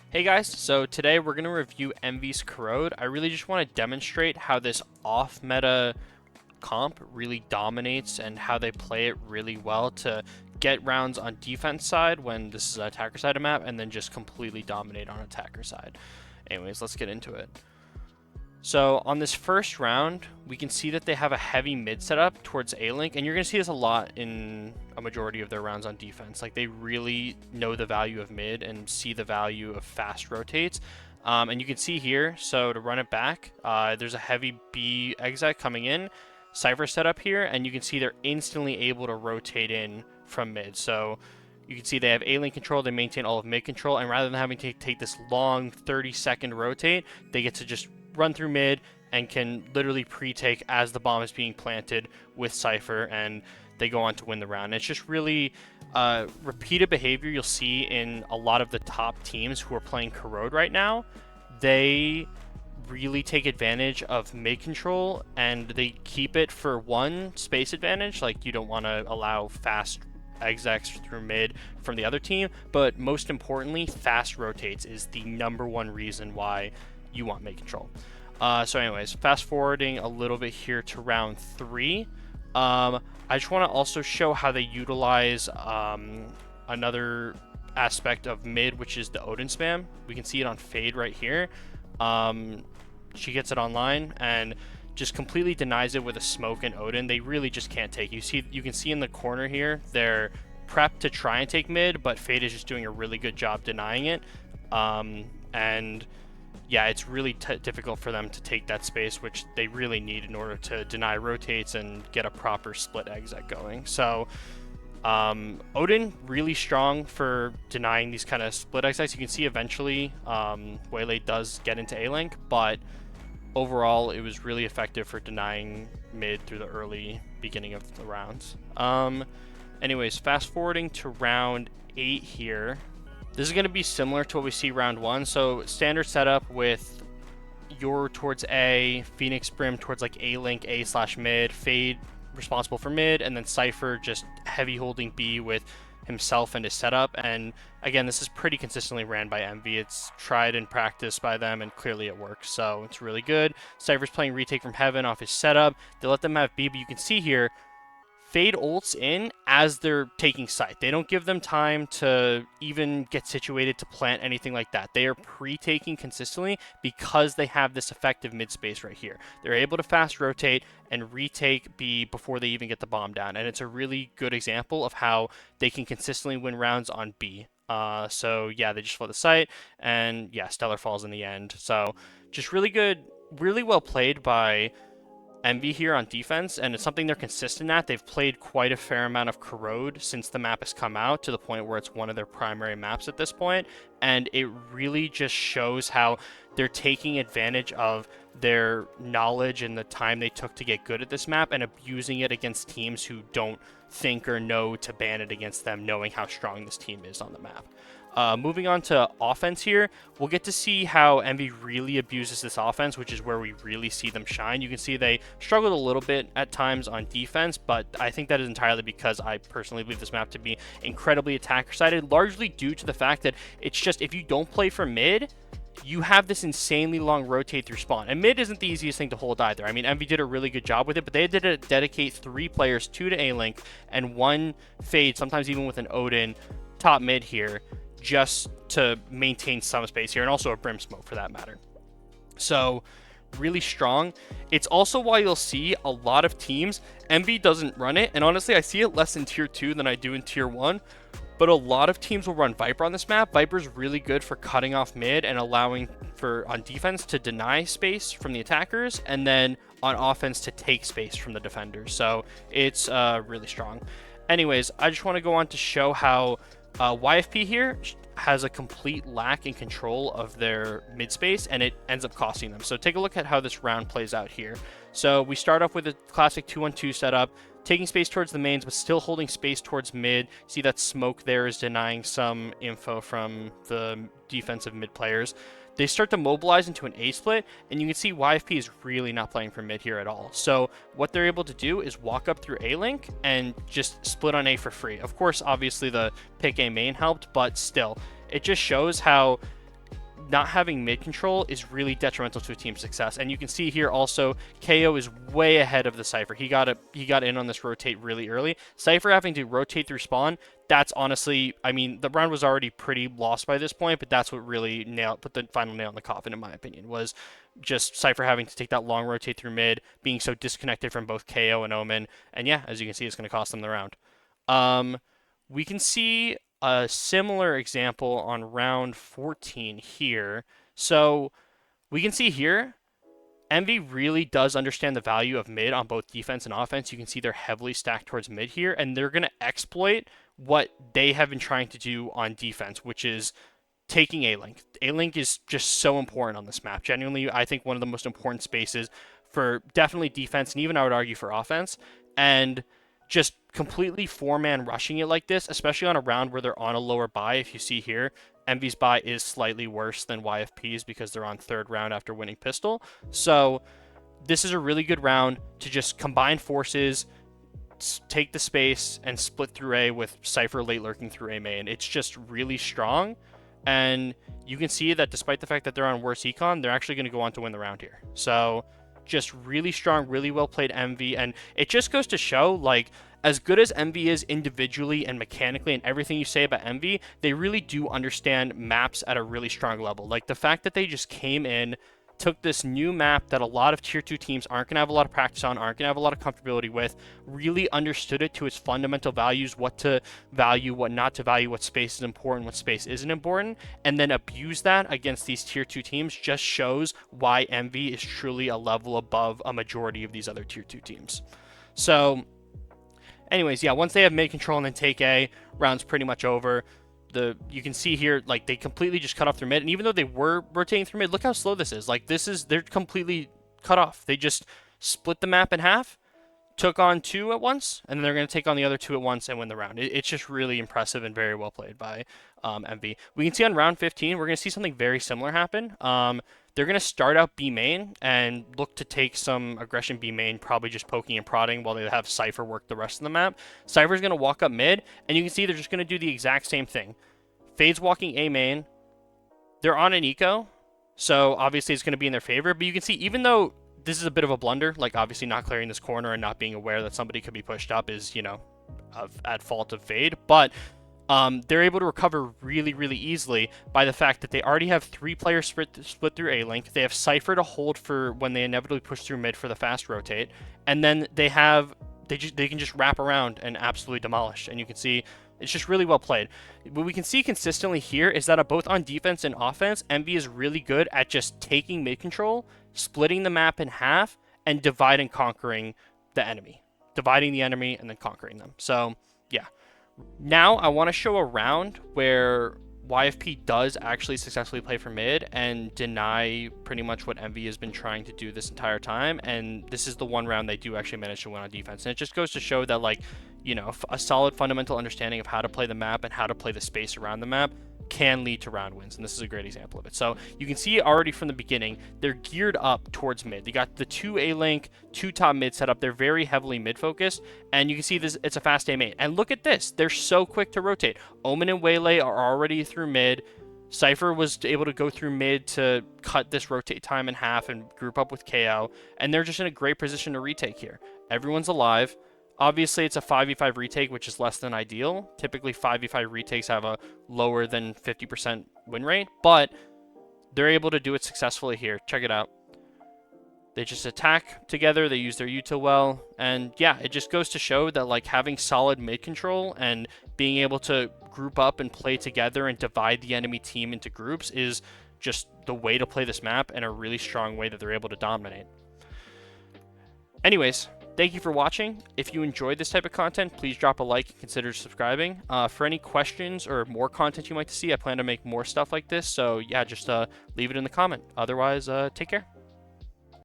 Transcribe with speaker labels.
Speaker 1: Hey guys, so today we're going to review Envy's Corrode. I really just want to demonstrate how this off-meta comp really dominates and how they play it really well to get rounds on defense side when this is an attacker side of map, and then just completely dominate on attacker side. Anyways, let's get into it. So on this first round, we can see that they have a heavy mid setup towards A-Link, and you're going to see this a lot in a majority of their rounds on defense. Like, they really know the value of mid and see the value of fast rotates. And you can see here, so to run it back, there's a heavy B exec coming in, Cypher setup here, and you can see they're instantly able to rotate in from mid. So you can see they have A-Link control, they maintain all of mid control, and rather than having to take this long 30-second rotate, they get to just run through mid and can literally pre-take as the bomb is being planted with Cypher, and they go on to win the round. And it's just really repeated behavior you'll see in a lot of the top teams who are playing Corrode right now. They really take advantage of mid control, and they keep it for one, space advantage. Like, you don't want to allow fast execs through mid from the other team, but most importantly, fast rotates is the #1 reason why you want mid control. So anyways, fast forwarding a little bit here to round 3. I just want to also show how they utilize another aspect of mid, which is the Odin spam. We can see it on Fade right here. She gets it online and just completely denies it with a smoke and Odin. They really just can't take. You can see in the corner here, they're prepped to try and take mid, but Fade is just doing a really good job denying it. And yeah, it's really difficult for them to take that space, which they really need in order to deny rotates and get a proper split exec going. So Odin, really strong for denying these kind of split execs. You can see eventually Waylay does get into A-Link, but overall it was really effective for denying mid through the early beginning of the rounds. Anyways, fast forwarding to round 8 here. This is going to be similar to what we see round 1. So standard setup with Yor towards A, Phoenix Brim towards like A-Link, A/mid, Fade responsible for mid, and then Cypher just heavy holding B with himself and his setup. And again, this is pretty consistently ran by Envy. It's tried and practiced by them, and clearly it works. So it's really good. Cypher's playing retake from heaven off his setup. They let them have B, but you can see here, Fade ults in as they're taking site. They don't give them time to even get situated to plant anything like that. They are pre-taking consistently because they have this effective mid space right here. They're able to fast rotate and retake B before they even get the bomb down. And it's a really good example of how they can consistently win rounds on B. So yeah, they just flood the site, and yeah, Stellar falls in the end. So just really good, really well played by Envy here on defense, and it's something they're consistent at. They've played quite a fair amount of Corrode since the map has come out, to the point where it's one of their primary maps at this point, and it really just shows how they're taking advantage of their knowledge and the time they took to get good at this map and abusing it against teams who don't think or know to ban it against them, knowing how strong this team is on the map. Moving on to offense here, we'll get to see how Envy really abuses this offense, which is where we really see them shine. You can see they struggled a little bit at times on defense, but I think that is entirely because I personally believe this map to be incredibly attacker-sided, largely due to the fact that it's just, if you don't play for mid, you have this insanely long rotate through spawn. And mid isn't the easiest thing to hold either. I mean, Envy did a really good job with it, but they did dedicate 3 players, 2 to A-Link, and 1 Fade, sometimes even with an Odin, top mid here, just to maintain some space here, and also a Brim smoke for that matter. So really strong. It's also why you'll see a lot of teams, Envy doesn't run it, and honestly I see it less in tier 2 than I do in tier 1, but a lot of teams will run Viper on this map. Viper's really good for cutting off mid and allowing for, on defense, to deny space from the attackers, and then on offense to take space from the defenders. So it's really strong. Anyways, I just want to go on to show how YFP here has a complete lack in control of their mid space, and it ends up costing them. So take a look at how this round plays out here. So we start off with a classic 2-1-2 setup, taking space towards the mains, but still holding space towards mid. See that smoke there is denying some info from the defensive mid players. They start to mobilize into an A split, and you can see YFP is really not playing for mid here at all. So what they're able to do is walk up through A-Link and just split on A for free. Of course, obviously the pick A main helped, but still, it just shows how not having mid control is really detrimental to a team's success. And you can see here also, KO is way ahead of the Cypher. He got in on this rotate really early. Cypher having to rotate through spawn, that's honestly, I mean, the round was already pretty lost by this point, but that's what really put the final nail in the coffin, in my opinion, was just Cypher having to take that long rotate through mid, being so disconnected from both KO and Omen. And yeah, as you can see, it's going to cost them the round. We can see a similar example on round 14 here. So we can see here, Envy really does understand the value of mid on both defense and offense. You can see they're heavily stacked towards mid here, and they're going to exploit what they have been trying to do on defense, which is taking A-Link. A-Link is just so important on this map. Genuinely, I think one of the most important spaces for definitely defense, and even I would argue for offense. And just completely four-man rushing it like this, especially on a round where they're on a lower buy. If you see here, Envy's buy is slightly worse than YFP's because they're on third round after winning pistol. So this is a really good round to just combine forces, take the space, and split through A with Cypher late lurking through A main. It's just really strong. And you can see that despite the fact that they're on worse econ, they're actually going to go on to win the round here. So just really strong, really well played Envy. And it just goes to show, like, as good as Envy is individually and mechanically and everything you say about Envy, they really do understand maps at a really strong level. Like, the fact that they just came in, took this new map that a lot of tier 2 teams aren't going to have a lot of practice on, aren't going to have a lot of comfortability with, really understood it to its fundamental values, what to value, what not to value, what space is important, what space isn't important, and then abuse that against these tier 2 teams just shows why Envy is truly a level above a majority of these other tier 2 teams. So anyways, yeah, once they have mid control and then take A, round's pretty much over. You can see here, like, they completely just cut off their mid, and even though they were rotating through mid, look how slow this is. Like, they're completely cut off. They just split the map in half, took on 2 at once, and then they're going to take on the other 2 at once and win the round. It's just really impressive and very well played by MV. We can see on round 15, we're going to see something very similar happen. They're going to start out B main and look to take some aggression B main, probably just poking and prodding while they have Cypher work the rest of the map. Cypher's going to walk up mid, and you can see they're just going to do the exact same thing. Fade's walking A main. They're on an eco, so obviously it's going to be in their favor. But you can see, even though this is a bit of a blunder, like obviously not clearing this corner and not being aware that somebody could be pushed up is, you know, at fault of Fade. But they're able to recover really, really easily by the fact that they already have 3 players split through A-Link. They have Cypher to hold for when they inevitably push through mid for the fast rotate. And then they can just wrap around and absolutely demolish. And you can see it's just really well played. What we can see consistently here is that both on defense and offense, Envy is really good at just taking mid control, splitting the map in half, and divide and conquering the enemy. Dividing the enemy and then conquering them. So, yeah. Now, I want to show a round where YFP does actually successfully play for mid and deny pretty much what Envy has been trying to do this entire time. And this is the one round they do actually manage to win on defense. And it just goes to show that, like, you know, a solid fundamental understanding of how to play the map and how to play the space around the map can lead to round wins, and this is a great example of it. So you can see already from the beginning, they're geared up towards mid. They got the 2 A-Link, 2 top mid set up. They're very heavily mid-focused, and you can see this. It's a fast A main. And look at this. They're so quick to rotate. Omen and Waylay are already through mid. Cypher was able to go through mid to cut this rotate time in half and group up with KO, and they're just in a great position to retake here. Everyone's alive. Obviously, it's a 5v5 retake, which is less than ideal. Typically, 5v5 retakes have a lower than 50% win rate, but they're able to do it successfully here. Check it out. They just attack together. They use their util well. And yeah, it just goes to show that, like, having solid mid control and being able to group up and play together and divide the enemy team into groups is just the way to play this map, and a really strong way that they're able to dominate. Anyways, thank you for watching. If you enjoyed this type of content, please drop a like and consider subscribing. For any questions or more content you'd like to see, I plan to make more stuff like this. So yeah, just leave it in the comment. Otherwise, take care.